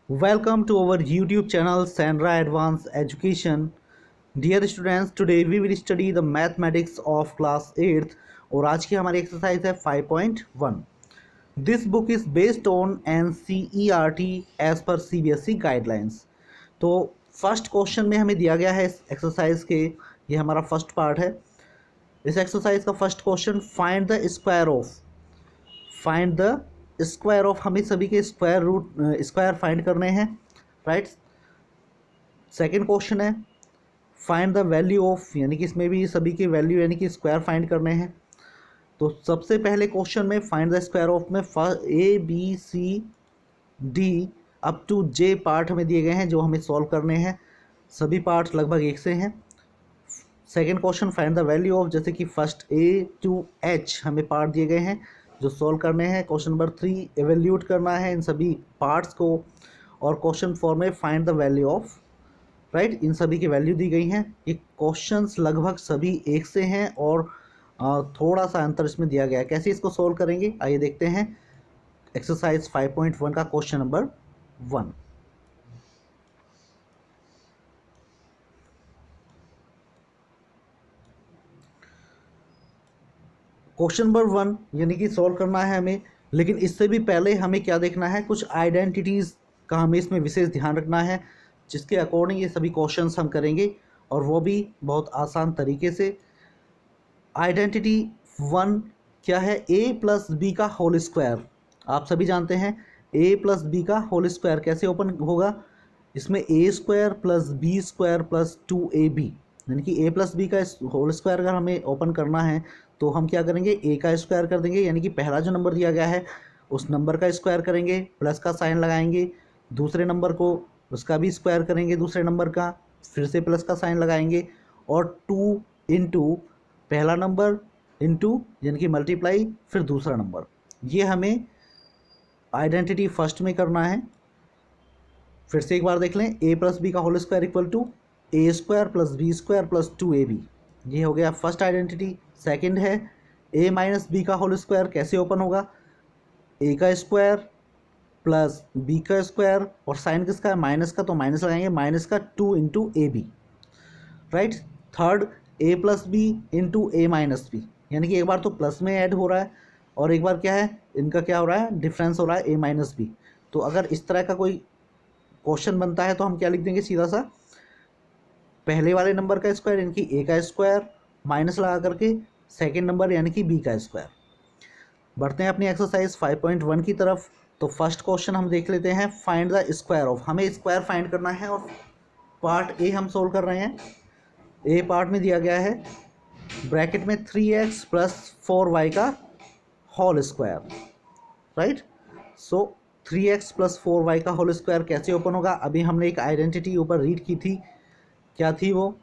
Welcome to our YouTube channel Sandra Advanced Education. Dear students, today we will study the mathematics of class 8th और आज की हमारी exercise है 5.1. This book is based on NCERT as per CBSE guidelines. तो first question में हमें दिया गया है इस एक्सरसाइज के, ये हमारा फर्स्ट पार्ट है. इस एक्सरसाइज का first question find the square of हमें सभी के स्क्वायर फाइंड करने हैं, राइट. सेकंड क्वेश्चन है फाइंड द वैल्यू ऑफ, यानी कि इसमें भी सभी के वैल्यू यानी कि स्क्वायर फाइंड करने हैं. तो सबसे पहले क्वेश्चन में फाइंड द स्क्वायर ऑफ में ABCD up to J part हमें दिए गए हैं जो हमें सॉल्व करने हैं. सभी पार्ट लगभग एक से हैं. Second question find the value of, जैसे कि फर्स्ट A to H हमें पार्ट दिए गए हैं जो सॉल्व करने हैं. क्वेश्चन नंबर 3 एवेल्यूट करना है इन सभी पार्ट्स को. और क्वेश्चन 4 में find the value of, right. इन सभी की वैल्यू दी गई हैं. ये क्वेश्चंस लगभग सभी एक से हैं और थोड़ा सा अंतर इसमें दिया गया है. कैसे इसको सॉल्व करेंगे आइए देखते हैं. एक्सरसाइज 5.1 का क्वेश्चन नंबर 1. क्वेश्चन नंबर 1 यानी कि सॉल्व करना है हमें, लेकिन इससे भी पहले हमें क्या देखना है, कुछ आइडेंटिटीज़ का हमें इसमें विशेष ध्यान रखना है जिसके अकॉर्डिंग ये सभी क्वेश्चंस हम करेंगे और वो भी बहुत आसान तरीके से. आइडेंटिटी 1 क्या है, A+B का होल स्क्वायर. आप सभी जानते हैं A+B का होल स्क्वायर कैसे ओपन होगा. इसमें A² + B² + 2AB, यानी कि A+B का होल स्क्वायर अगर हमें ओपन करना है तो हम क्या करेंगे, A का स्क्वायर कर देंगे, यानी कि पहला जो नंबर दिया गया है उस नंबर का स्क्वायर करेंगे, प्लस का साइन लगाएंगे. दूसरे नंबर को उसका भी स्क्वायर करेंगे, दूसरे नंबर का फिर से प्लस का साइन लगाएंगे. और 2 इंटू पहला नंबर इंटू यानी कि मल्टीप्लाई फिर दूसरा नंबर. ये हमें आइडेंटिटी फर्स्ट में करना है. फिर से एक बार देख लें, A+B का whole square equal to A² + B² + 2AB. ये हो गया फर्स्ट आइडेंटिटी. सेकंड है A-B का होल स्क्वायर कैसे ओपन होगा, A का स्क्वायर प्लस B का स्क्वायर और साइन किसका है, माइनस का, तो माइनस लगाएंगे, माइनस का 2 into AB, right. Third A+B into A-B, यानी कि एक बार तो प्लस में ऐड हो रहा है और एक बार क्या है, इनका क्या हो रहा है, डिफरेंस हो रहा है A-B. तो अगर इस तरह का कोई क्वेश्चन बनता है तो हम क्या लिख देंगे, सीधा सा पहले वाले नंबर का स्क्वायर यानी कि A का स्क्वायर माइनस लगा करके सेकेंड नंबर यानी कि B का स्क्वायर. बढ़ते हैं अपनी एक्सरसाइज 5.1 की तरफ. तो फर्स्ट क्वेश्चन हम देख लेते हैं, फाइंड द स्क्वायर ऑफ. हमें स्क्वायर फाइंड करना है और पार्ट ए हम सोल्व कर रहे हैं. ए पार्ट में दिया गया है ब्रैकेट में 3x + 4y का होल स्क्वायर, राइट. सो 3x + 4y का होल स्क्वायर कैसे ओपन होगा. अभी हमने एक आइडेंटिटी ऊपर रीड की थी, क्या थी वो,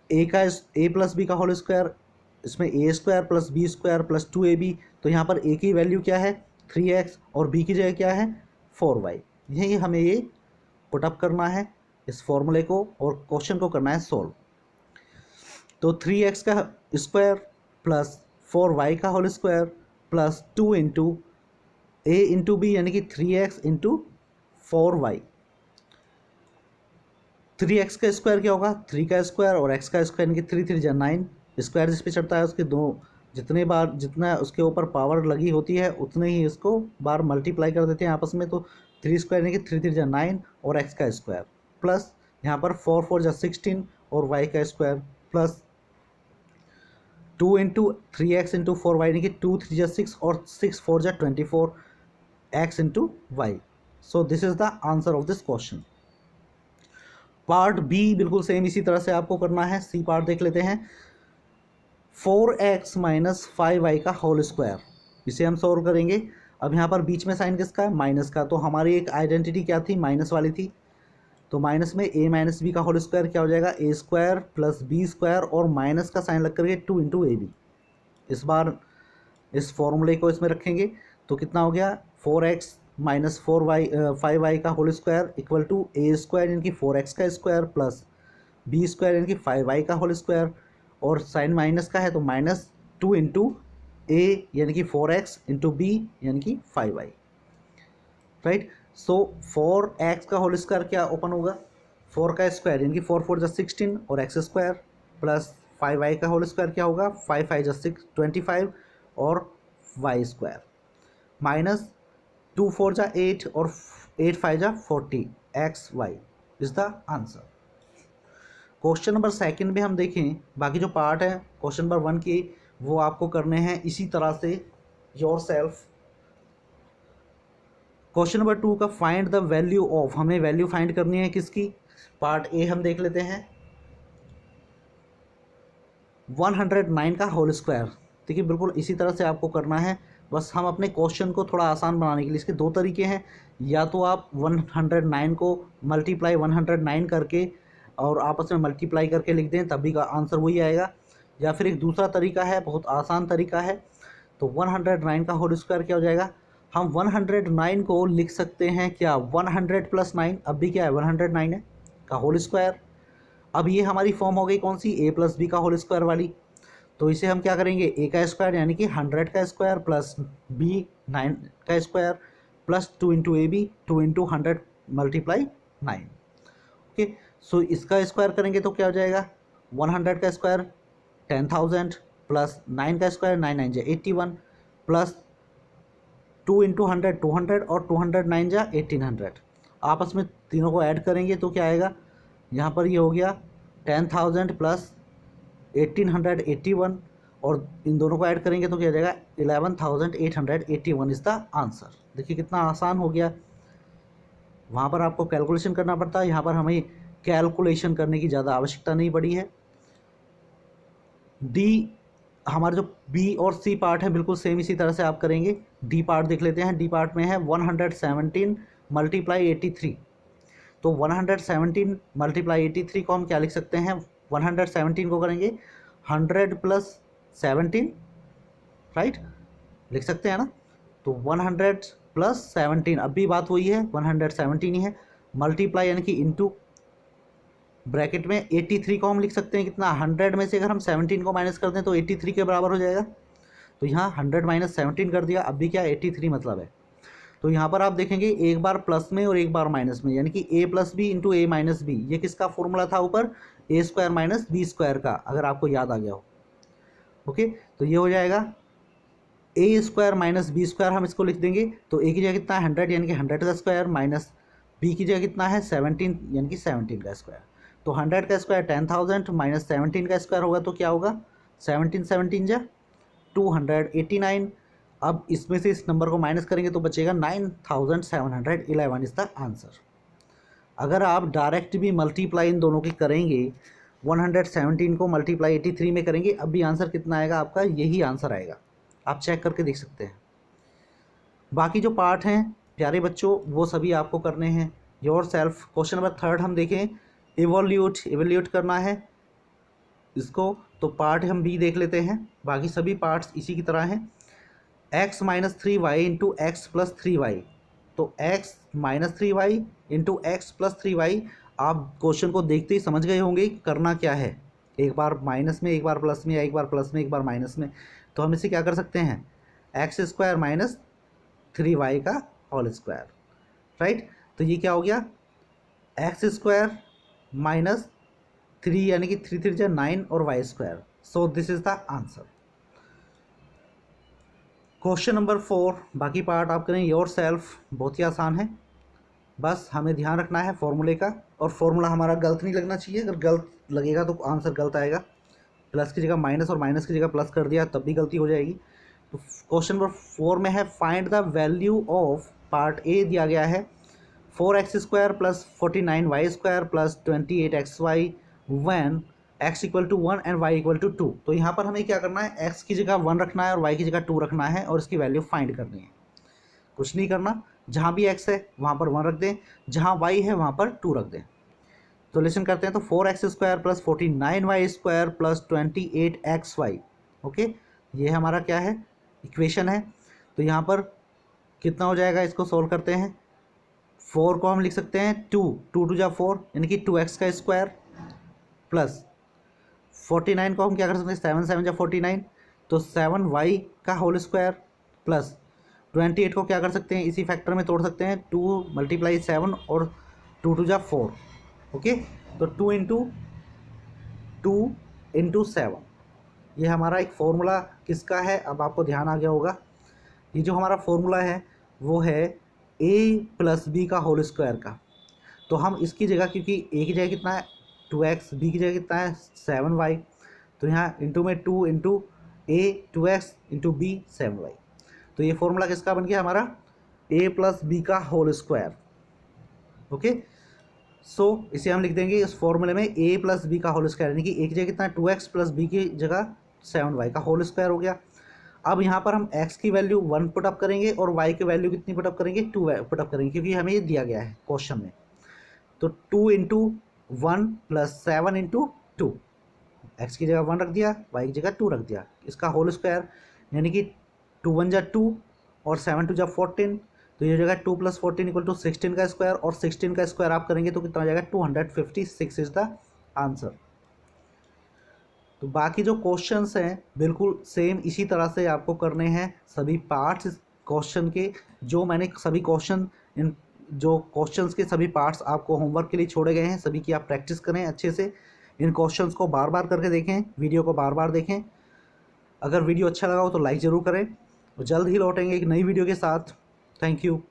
A+B का होल स्क्वायर, इसमें A² + B² + 2AB. तो यहाँ पर A की वैल्यू क्या है 3x और B की जगह क्या है 4y. यही हमें ये पुटअप करना है इस फॉर्मूले को और क्वेश्चन को करना है सॉल्व. तो 3x का स्क्वायर प्लस 4y का whole square plus 2 into A into B यानी कि 3x इंटू 4y. 3x का स्क्वायर क्या होगा, 3 का स्क्वायर और x का स्क्वायर यानी कि 3 3 9. स्क्वायर जिस पे चढ़ता है उसके दो जितने बार जितना उसके ऊपर पावर लगी होती है उतने ही इसको बार मल्टीप्लाई कर देते हैं आपस में. तो 3 स्क्वायर यानी कि 3 3 9 और x का स्क्वायर प्लस यहाँ पर 4 4 16 और y का square plus 2 into 3x into 4y यानी कि 2 3 6 और 6 4 24 x into y. So this is the answer of this question. Part B बिल्कुल सेम इसी तरह से आपको करना है. सी पार्ट देख लेते हैं. 4x - 5y का होल स्क्वायर, इसे हम सॉल्व करेंगे. अब यहाँ पर बीच में साइन किसका है, माइनस का. तो हमारी एक आइडेंटिटी क्या थी, माइनस वाली थी. तो माइनस में A - B का होल स्क्वायर क्या हो जाएगा, A² + B² और माइनस का साइन लग करके 2 इंटू AB. इस बार इस फॉर्मूले को इसमें रखेंगे तो कितना हो गया, 4x - 5y का whole square equal to A² यानी कि 4x का स्क्वायर प्लस B² यानी कि 5y का होल स्क्वायर और साइन माइनस का है तो -2 इंटू A यानी कि 4x इंटू B यानी कि 5y, राइट. सो 4x का होल स्क्वायर क्या ओपन होगा, 4 का स्क्वायर यानी कि 4 4 जा 16 और एक्स स्क्वायर, प्लस 5y का होल स्क्वायर क्या होगा, 5 5 जा 6 25 और y स्क्वायर, माइनस 2 4 जा 8 और 8 5 जा 40 x y is the answer. Question number second में हम देखें, बाकी जो पार्ट है क्वेश्चन नंबर 1 के वो आपको करने हैं इसी तरह से योर सेल्फ। क्वेश्चन नंबर 2 का फाइंड द वैल्यू ऑफ, हमें वैल्यू फाइंड करनी है किसकी, पार्ट ए हम देख लेते हैं 109 का होल स्क्वायर। देखिए बिल्कुल इसी तरह से आपको करना है, बस हम अपने क्वेश्चन को थोड़ा आसान बनाने के लिए इसके दो तरीके हैं, या तो आप 109 को मल्टीप्लाई 109 करके और आपस में मल्टीप्लाई करके लिख दें तभी का आंसर वही आएगा, या फिर एक दूसरा तरीका है, बहुत आसान तरीका है। तो 109 का होल स्क्वायर क्या हो जाएगा, हम 109 को लिख सकते हैं क्या 100 + 9, अब भी क्या है 109 है का होल स्क्वायर। अब ये हमारी फॉर्म हो गई कौन सी, a + b का होल स्क्वायर वाली। तो इसे हम क्या करेंगे, a का स्क्वायर यानी कि 100 का स्क्वायर प्लस b 9 का स्क्वायर प्लस 2 × ab 2 × 100 × 9। ओके, सो इसका स्क्वायर करेंगे तो क्या हो जाएगा, 100 का स्क्वायर 10,000 प्लस 9 का स्क्वायर 9 9 जा 81 प्लस 2 × 100 200 और 209 जा 1800। आपस में तीनों को ऐड करेंगे तो क्या आएगा, यहाँ पर ये हो गया 10,000 प्लस 1881 और इन दोनों को ऐड करेंगे तो क्या हो जाएगा 11,881 इज़ द आंसर। देखिए कितना आसान हो गया, वहाँ पर आपको कैलकुलेशन करना पड़ता है, यहाँ पर हमें कैलकुलेशन करने की ज़्यादा आवश्यकता नहीं पड़ी है। डी हमारा जो बी और सी पार्ट है बिल्कुल सेम इसी तरह से आप करेंगे। डी पार्ट देख लेते हैं, डी पार्ट में है 117 × 83। तो 117 × 83 को हम क्या लिख सकते हैं, 117 को करेंगे 100 + 17, राइट, लिख सकते हैं ना। तो 100 + 17, अब भी बात वही है 117 ही है, मल्टीप्लाई यानी कि इंटू ब्रैकेट में 83 को हम लिख सकते हैं कितना, 100 में से अगर हम 17 को माइनस कर दें तो 83 के बराबर हो जाएगा। तो यहाँ 100 - 17 कर दिया, अब भी क्या 83 मतलब है। तो यहाँ पर आप देखेंगे एक बार प्लस में और एक बार माइनस में, यानी कि a + b × a - b, ये किसका फॉर्मूला था ऊपर, a² - b² का, अगर आपको याद आ गया हो। ओके, तो ये हो जाएगा a² - b² हम इसको लिख देंगे, तो a की जगह कितना है 100 यानी कि 100 का स्क्वायर माइनस b की जगह कितना है 17 यानी कि 17 का स्क्वायर। तो 100 का स्क्वायर 10,000 माइनस 17 का स्क्वायर होगा तो क्या होगा 17 17 जा 289। अब इसमें से इस नंबर को माइनस करेंगे तो बचेगा 9,711 इज़ द आंसर। अगर आप डायरेक्ट भी मल्टीप्लाई इन दोनों की करेंगे, 117 को मल्टीप्लाई 83 में करेंगे, अब भी आंसर कितना आएगा आपका, यही आंसर आएगा, आप चेक करके देख सकते हैं। बाकी जो पार्ट हैं प्यारे बच्चों वो सभी आपको करने हैं योर सेल्फ। क्वेश्चन नंबर 3 हम देखें, इवोल्यूट करना है इसको, तो पार्ट हम बी देख लेते हैं, बाकी सभी पार्ट्स इसी की तरह हैं। x - 3y × x + 3y, तो x - 3y × x + 3y, आप क्वेश्चन को देखते ही समझ गए होंगे करना क्या है, एक बार माइनस में एक बार प्लस में, एक बार प्लस में एक बार माइनस में। तो हम इसे क्या कर सकते हैं, x² - 3y का होल स्क्वायर, राइट। तो ये क्या हो गया x² - 3 यानी कि 3 3 जा 9 और y²। So this is the answer. Question number 4 बाकी पार्ट आप करें योर सेल्फ, बहुत ही आसान है, बस हमें ध्यान रखना है फॉर्मूले का, और फॉर्मूला हमारा गलत नहीं लगना चाहिए, अगर गलत लगेगा तो आंसर गलत आएगा। प्लस की जगह माइनस और माइनस की जगह प्लस कर दिया तब भी गलती हो जाएगी। तो क्वेश्चन नंबर 4 में है find the value of, part A दिया गया है 4x² + 49y² + 28xy when x = 1 and y = 2। तो यहाँ पर हमें क्या करना है, x की जगह 1 रखना है और y की जगह 2 रखना है और इसकी वैल्यू फाइंड करनी है। कुछ नहीं करना, जहाँ भी x है वहाँ पर 1 रख दें, जहाँ y है वहाँ पर 2 रख दें। तो लेसन करते हैं, तो 4x² + 49y² + 28xy। ओके, ये हमारा क्या है, इक्वेशन है। तो यहाँ पर कितना हो जाएगा, इसको सोल्व करते हैं। 4 को हम लिख सकते हैं 2 2 2 जा 4 यानी कि 2x का स्क्वायर प्लस 49 को हम क्या कर सकते हैं 7 7 जा 49, तो 7y का होल स्क्वायर प्लस 28 को क्या कर सकते हैं, इसी फैक्टर में तोड़ सकते हैं, 2 × 7 और 2 2 जा 4। ओके, तो 2 × 7, ये हमारा एक फॉर्मूला किसका है, अब आपको ध्यान आ गया होगा। ये जो हमारा फॉर्मूला है वो है a + b का होल स्क्वायर का। तो हम इसकी जगह, क्योंकि a की जगह कितना है 2x, b की जगह कितना है 7y, तो यहाँ इंटू में 2 × a 2x × b 7y। तो ये फॉर्मूला किसका बन गया हमारा, a + b का होल स्क्वायर। ओके, सो इसे हम लिख देंगे इस फॉर्मूले में a + b का होल स्क्वायर, यानी कि a की जगह कितना है 2x + b की जगह 7y का होल स्क्वायर हो गया। अब यहाँ पर हम x की वैल्यू 1 पुटअप करेंगे और y की वैल्यू कितनी पुटअप करेंगे, 2 पुटअप करेंगे, क्योंकि हमें ये दिया गया है क्वेश्चन में। तो 2 × 1 + 7 × 2, x की जगह 1 रख दिया, y की जगह 2 रख दिया, इसका होल स्क्वायर, यानी कि 2 × 1 = 2 और 7 × 2 = 14। तो ये जगह 2 + 14 = 16 का स्क्वायर, और 16 का स्क्वायर आप करेंगे तो कितना आ जाएगा 256 इज द आंसर। तो बाकी जो क्वेश्चंस हैं बिल्कुल सेम इसी तरह से आपको करने हैं, सभी पार्ट्स इस क्वेश्चन के, जो मैंने सभी क्वेश्चन इन जो क्वेश्चंस के सभी पार्ट्स आपको होमवर्क के लिए छोड़े गए हैं, सभी की आप प्रैक्टिस करें अच्छे से, इन क्वेश्चंस को बार बार करके देखें, वीडियो को बार बार देखें। अगर वीडियो अच्छा लगा हो तो लाइक ज़रूर करें, और जल्द ही लौटेंगे एक नई वीडियो के साथ। Thank you.